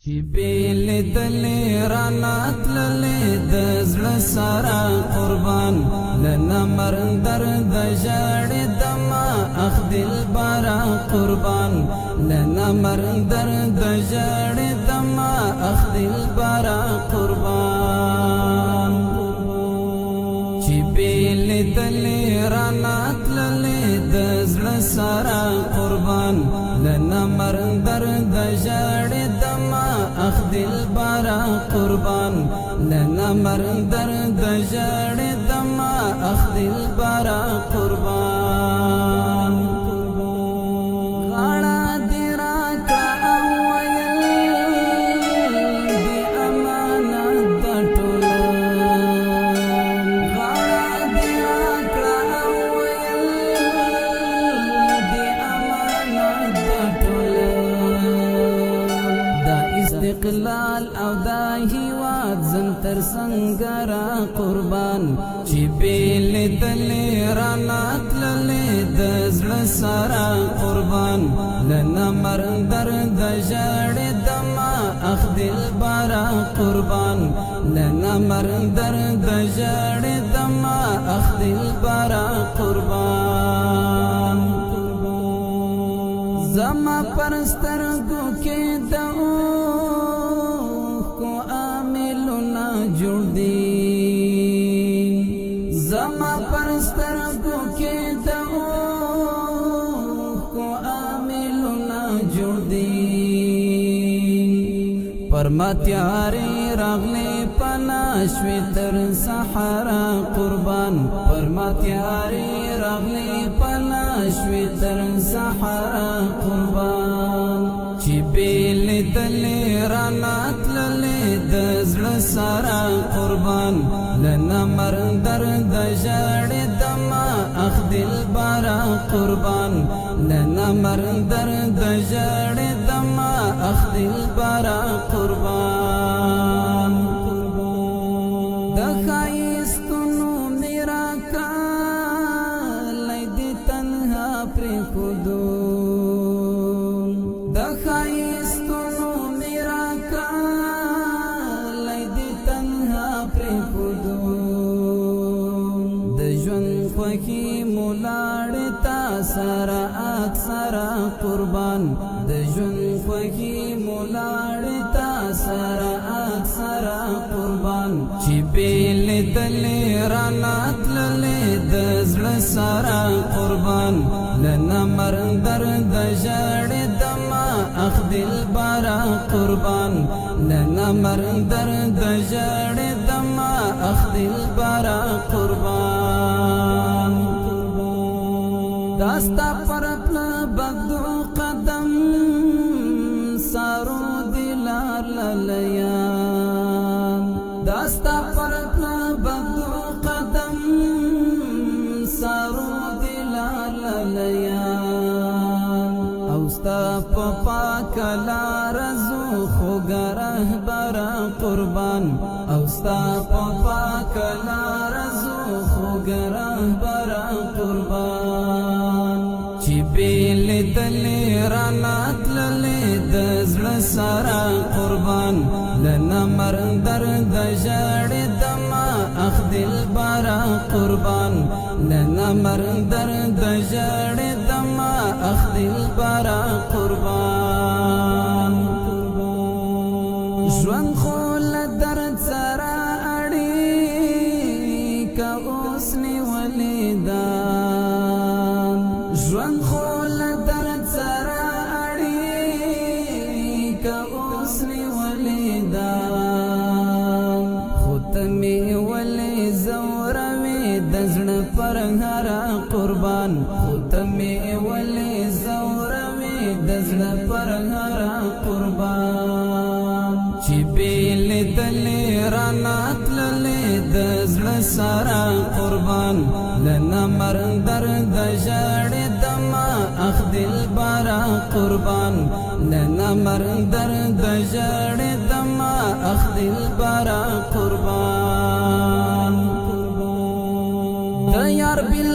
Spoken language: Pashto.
چې بیل دلې رانات للې د زړه سره قربان لنا مرندر د ژړې دما اخ دل بارا قربان لنا مرندر د ژړې دما اخ دل بارا قربان چې بیل دلې رانات للې د زړه سره قربان لنا مرندر د ژړې دما اخ دل بارا قربان لنا مرندر د ژړې دما اخ دل بارا قربان غاړه دې راکړه او ویل دې امانت د ټوله غاړه دې راکړه او ویل دې امانت د ټوله استقلال او دا هیواد زم تر سنگرا قربان چې بیل دلې رانات للې د زړه سره قربان لنا مرندر د ژړې دما اخ دل بارا قربان لنا مرندر د ژړې دما اخ دل بارا قربان زما پرسترګو کې د جوړ دی زما پرسترګو کې د کو عاملونه جوړ دی پرماتیاري راغلي پناشوي تر صحرا قربان پرماتیاري راغلي پناشوي تر صحرا قربان چې بیل دلې رانات للې د زړه سره قربان لنا مرندر د ژړې دما اخ دل بارا قربان لنا مرندر د ژړې دما اخ دل بارا قربان د ښایستونو میرا کالی دې تنها پرېښودو د ښایستونو میرا کالی دې تنها پرېښودو د ژوند خوښي مو لاړې تا سره اکثره قربان د ژوند خوښي مو لاړې تا سره اکثره قربان چې بیل دلې رانات للې د زړه سره قربان لنا مرندر د ژړې دما اخ دل بارا قربان لنا مرندر د ژړې دما اخ دل بارا قربان داستا پرپل بغدو قدم سارو دلار للیان داستا پرپل بغدو قدم سارو دلار للیان اوستا پپا کلا رزو خوگا رهبرا قربان اوستا پپا کلا رزو خوگا رهبرا قربان چې بیل دلې رانات للې د زړه سره قربان لنا مرندر د ژړې دما اخ دل بارا قربان لنا مرندر د ژړې دما اخ دل بارا قربان ژوند خو له درد سره اړیکه اوس نیولې ده ژوند خو له درد سره اړیکه اوس نیولې ده خو ته مې ولې ځوروې د زړه پر هره قربان خو ته مې ولې ځوروې د زړه پر هره قربان چې بیل دلې رانات للې د زړه سره قربان لنا مرندر د ژړې دما اخ دل بارا قربان لنا مرندر د ژړې دما اخ دل بارا قربان د یار بل